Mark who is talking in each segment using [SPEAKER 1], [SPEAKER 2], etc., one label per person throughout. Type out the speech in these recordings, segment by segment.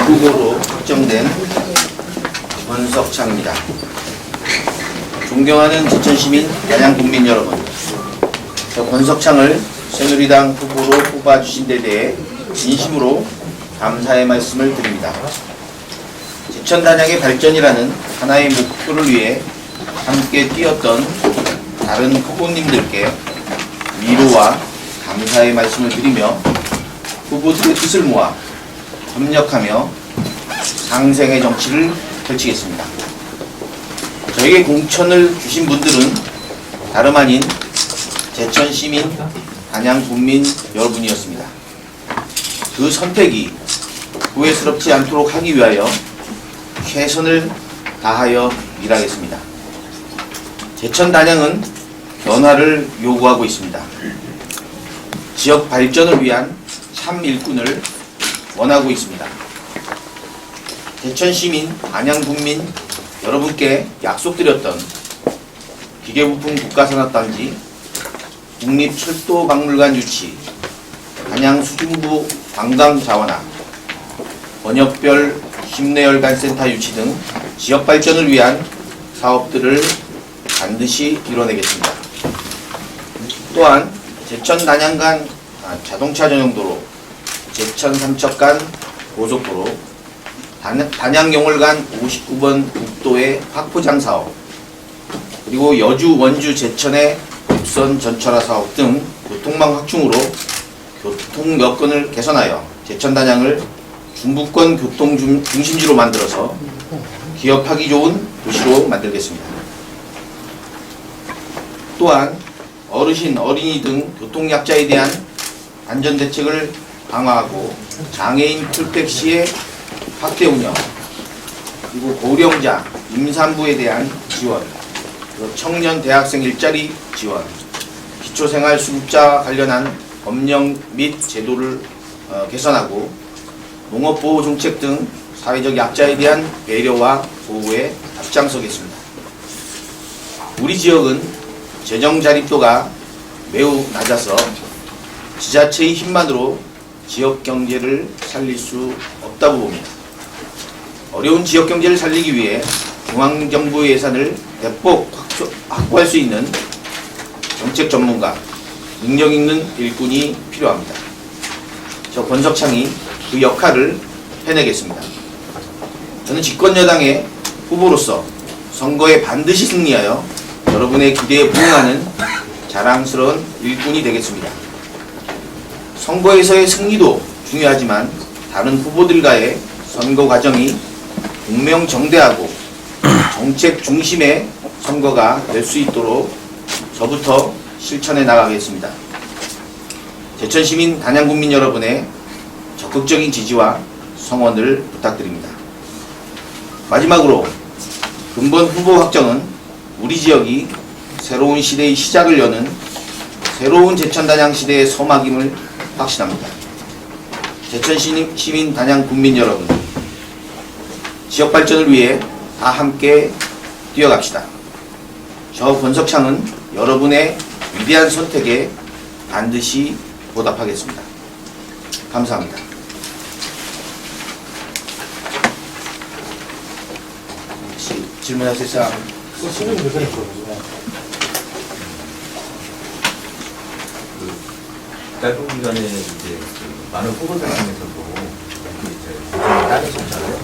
[SPEAKER 1] 후보로 확정된 권석창입니다. 존경하는 제천시민, 단양군민 여러분, 저 권석창을 새누리당 후보로 뽑아주신 데 대해 진심으로 감사의 말씀을 드립니다. 제천 단양의 발전이라는 하나의 목표를 위해 함께 뛰었던 다른 후보님들께 위로와 감사의 말씀을 드리며 후보들의 뜻을 모아 협력하며 상생의 정치를 펼치겠습니다. 저에게 공천을 주신 분들은 다름 아닌 제천 시민, 단양 군민 여러분이었습니다. 그 선택이 후회스럽지 않도록 하기 위하여 최선을 다하여 일하겠습니다. 제천 단양은 변화를 요구하고 있습니다. 지역 발전을 위한 참 일꾼을 원하고 있습니다. 제천 시민, 단양 군민 여러분께 약속드렸던 기계부품 국가산업단지, 국립철도박물관 유치, 단양 수중부 관광자원화, 번역별 심내혈관센터 유치 등 지역 발전을 위한 사업들을 반드시 이뤄내겠습니다. 또한 제천 단양 간 자동차 전용도로, 제천 삼척 간 고속도로, 단양 영월 간 59번 국도의 확포장 사업, 그리고 여주, 원주, 제천의 국선 전철화 사업 등 교통망 확충으로 교통 여건을 개선하여 제천 단양을 중부권 교통 중심지로 만들어서 기업하기 좋은 도시로 만들겠습니다. 또한 어르신, 어린이 등 교통약자에 대한 안전대책을 강화하고 장애인 풀택시의 확대 운영, 그리고 고령자, 임산부에 대한 지원, 그리고 청년 대학생 일자리 지원, 기초생활수급자와 관련한 법령 및 제도를 개선하고 농업보호 정책 등 사회적 약자에 대한 배려와 보호에 앞장서겠습니다. 우리 지역은 재정 자립도가 매우 낮아서 지자체의 힘만으로 지역 경제를 살릴 수 없다고 봅니다. 어려운 지역 경제를 살리기 위해 중앙정부의 예산을 대폭 확보할 수 있는 정책 전문가, 능력 있는 일꾼이 필요합니다. 저 권석창이 그 역할을 해내겠습니다. 저는 집권여당의 후보로서 선거에 반드시 승리하여 여러분의 기대에 부응하는 자랑스러운 일꾼이 되겠습니다. 선거에서의 승리도 중요하지만 다른 후보들과의 선거 과정이 공명정대하고 정책 중심의 선거가 될 수 있도록 저부터 실천해 나가겠습니다. 제천시민, 단양군민 여러분의 적극적인 지지와 성원을 부탁드립니다. 마지막으로 근본 후보 확정은 우리 지역이 새로운 시대의 시작을 여는 새로운 제천단양 시대의 서막임을 확신합니다. 제천시민, 단양군민 여러분, 지역 발전을 위해 다 함께 뛰어갑시다. 저 권석창은 여러분의 위대한 선택에 반드시 보답하겠습니다. 감사합니다. 혹시 질문하실 사람?
[SPEAKER 2] 짧은 기간에 이제 많은 후보들 중에서도 이제 따르셨잖아요.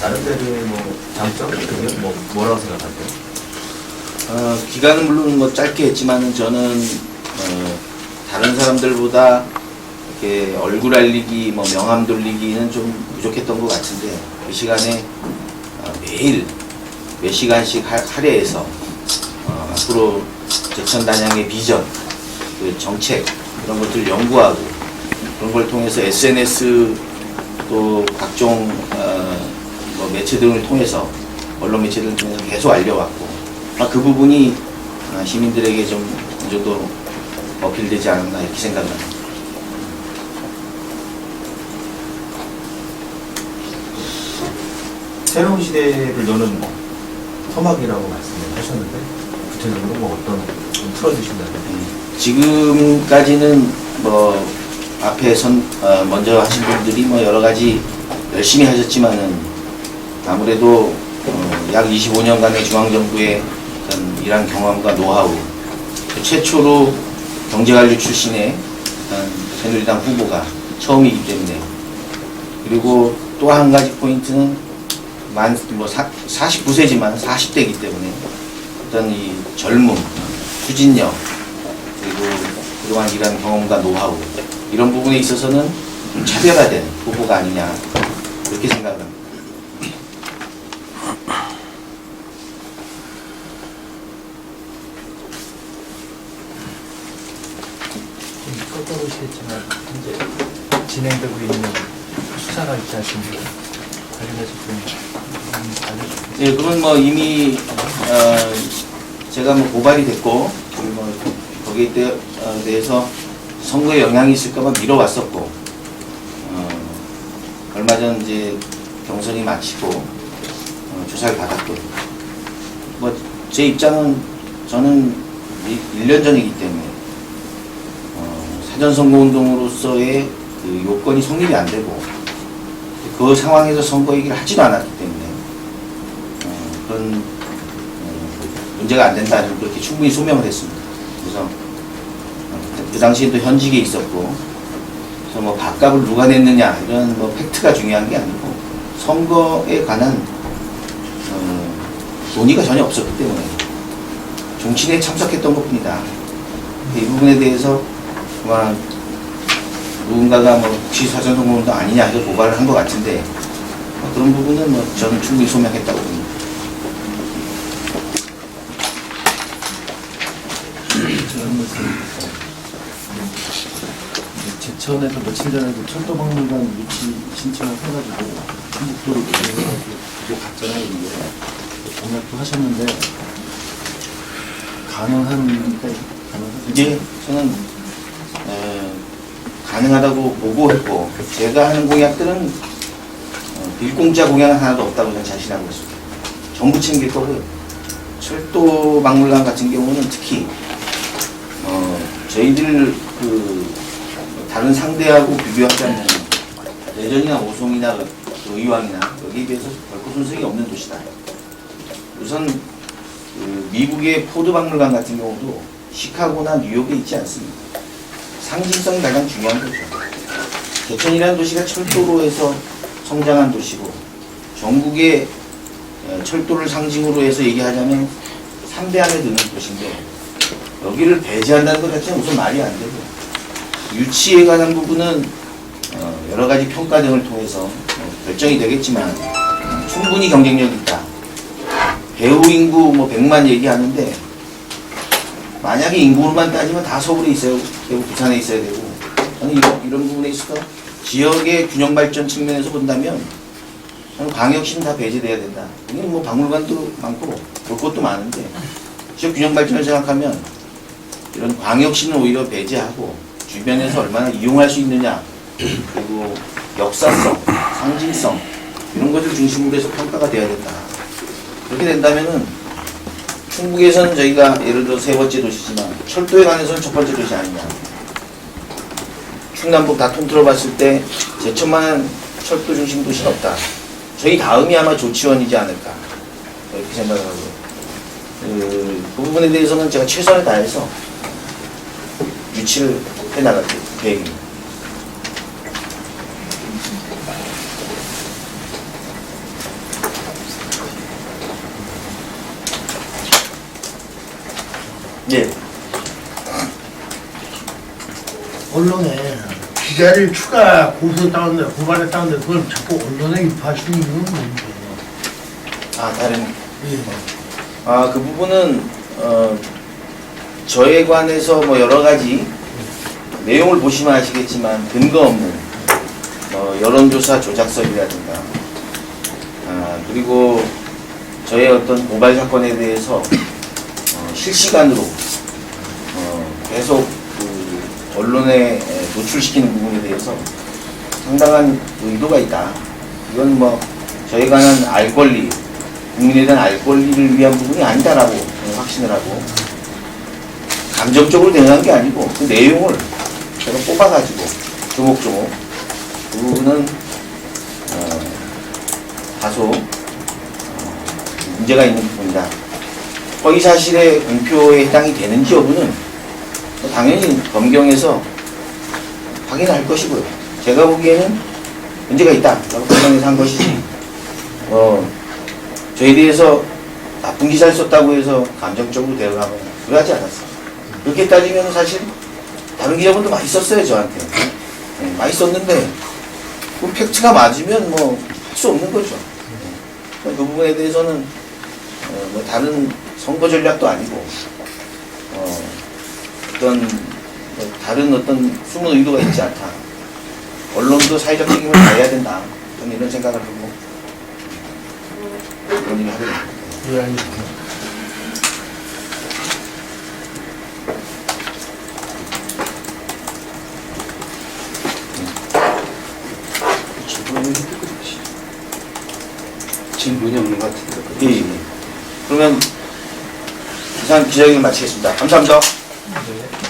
[SPEAKER 2] 나름대로의 뭐 장점, 그게 뭐라고 생각하세요?
[SPEAKER 1] 기간은 물론 뭐 짧게 했지만은 저는 다른 사람들보다 이렇게 얼굴 알리기, 뭐 명함 돌리기는 좀 부족했던 것 같은데 그 시간에 매일 몇 시간씩 할애해서 앞으로 제천 단양의 비전, 그 정책 이런 것들을 연구하고 그런 걸 통해서 SNS 또 각종 뭐 매체 등을 통해서 언론 매체 등을 통해서 계속 알려왔고 그 부분이 시민들에게 좀 어느 정도 어필되지 않았나 이렇게 생각합니다.
[SPEAKER 2] 새로운 시대를 여는 서막이라고 말씀을 하셨는데 구체적으로 뭐 어떤 좀 풀어주신다면?
[SPEAKER 1] 지금까지는 뭐 앞에 먼저 하신 분들이 뭐 여러 가지 열심히 하셨지만은 아무래도 약 25년간의 중앙정부의 어떤 일한 경험과 노하우, 최초로 경제관료 출신의 새누리당 후보가 처음이기 때문에, 그리고 또 한 가지 포인트는 49세지만 40대이기 때문에 어떤 이 젊음, 추진력, 그리고 그동안 일한 경험과 노하우, 이런 부분에 있어서는 좀 차별화된 후보가 아니냐, 그렇게 생각합니다.
[SPEAKER 2] 꺼져보시겠지만 현재 진행되고 있는 수사가 있지 않습니까? 관련해서 좀 알려주세요.
[SPEAKER 1] 예, 그건 뭐 이미 제가 뭐 고발이 됐고, 그리고 뭐 거기에 대해서 선거에 영향이 있을까봐 미뤄왔었고, 얼마 전 이제 경선이 마치고 조사를 받았고, 뭐 제 입장은 저는 1년 전이기 때문에 사전선거운동으로서의 그 요건이 성립이 안 되고, 그 상황에서 선거 얘기를 하지도 않았기 때문에 그런 문제가 안 된다는, 그렇게 충분히 소명을 했습니다. 그래서 그 당시에 또 현직에 있었고, 그래서 뭐 밥값을 누가 냈느냐 이런 뭐 팩트가 중요한 게 아니고 선거에 관한 논의가 전혀 없었기 때문에 정치에 참석했던 것뿐이다. 이 부분에 대해서 아마 누군가가 뭐 혹시 사전선거운동 아니냐 해서 고발을 한 것 같은데, 그런 부분은 뭐 저는 충분히 소명했다고 봅니다.
[SPEAKER 3] 제천에서 며칠 전에도 철도박물관 유치 신청을 해가지고 한국도로 그거 갔잖아요. 이게 공약도 하셨는데 가능합니까?
[SPEAKER 1] 이제 저는 가능하다고 보고 했고, 제가 하는 공약들은 일공짜 공약은 하나도 없다고 저는 자신하고 있습니다. 전부 챙길 거고요. 철도 박물관 같은 경우는 특히 저희들 그 다른 상대하고 비교하자면 대전이나 오송이나 의왕이나 여기에 비해서 결코 손색이 없는 도시다. 우선 그 미국의 포드 박물관 같은 경우도 시카고나 뉴욕에 있지 않습니다. 상징성이 가장 중요한 거죠. 대천이라는 도시가 철도로 해서 성장한 도시고, 전국의 철도를 상징으로 해서 얘기하자면 3대 안에 드는 도시인데, 여기를 배제한다는 것 자체는 우선 말이 안 되고, 유치에 관한 부분은 여러 가지 평가 등을 통해서 결정이 되겠지만 충분히 경쟁력이 있다. 배후 인구 뭐 100만 얘기하는데, 만약에 인구로만 따지면 다 서울에 있어야 되고 부산에 있어야 되고, 저는 이런 부분에 있어서 지역의 균형 발전 측면에서 본다면 저는 광역시는 다 배제돼야 된다. 여기는 뭐 박물관도 많고 볼 것도 많은데, 지역 균형 발전을 생각하면 이런 광역시는 오히려 배제하고 주변에서 얼마나 이용할 수 있느냐, 그리고 역사성, 상징성, 이런 것을 중심으로 해서 평가가 돼야 된다. 그렇게 된다면은 충북에서는 저희가 예를 들어 세 번째 도시지만 철도에 관해서는 첫 번째 도시 아니냐. 충남북 다 통틀어 봤을 때 제천만한 철도 중심 도시는 없다. 저희 다음이 아마 조치원이지 않을까, 이렇게 생각을 하고, 그 부분에 대해서는 제가 최선을 다해서 유치를 해나갈 계획입니다. 네.
[SPEAKER 4] 언론에 기자를 추가 고소했다는데 고발했다는데 그걸 자꾸 언론에 유포하시는 이유는 뭔지.
[SPEAKER 1] 다른.
[SPEAKER 4] 예.
[SPEAKER 1] 그 부분은 저에 관해서 뭐 여러 가지 내용을 보시면 아시겠지만 근거 없는 여론조사 조작설이라든가, 그리고 저의 어떤 고발 사건에 대해서 실시간으로 계속 그 언론에 노출시키는 부분에 대해서 상당한 의도가 있다. 이건 뭐 저에 관한 알 권리, 국민에 대한 알 권리를 위한 부분이 아니다라고 저는 확신을 하고, 감정적으로 대응한 게 아니고 그 내용을 제가 뽑아가지고 조목조목 그 부분은 다소 문제가 있는 부분이다. 허위 사실의 공표에 해당이 되는지 여부는 당연히 검경에서 확인할 것이고요. 제가 보기에는 문제가 있다라고 검경에서 한 것이지, 저에 대해서 나쁜 기사를 썼다고 해서 감정적으로 대응하거나 그러지 않았어요. 그렇게 따지면 사실 다른 기자분도 많이 썼어요, 저한테. 네, 많이 썼는데 그 팩트가 맞으면 뭐 할 수 없는 거죠. 그 부분에 대해서는 뭐 다른 선거 전략도 아니고 어떤 뭐 다른 어떤 숨은 의도가 있지 않다. 언론도 사회적 책임을 다해야 된다. 저는 이런 생각을 하고 그런 일을 하게 됩니다.
[SPEAKER 4] 예, 알겠습니다.
[SPEAKER 3] 질문이 없는 것 같은데.
[SPEAKER 1] 예, 예. 그러면 이상 기자회견 마치겠습니다. 감사합니다.
[SPEAKER 2] 네.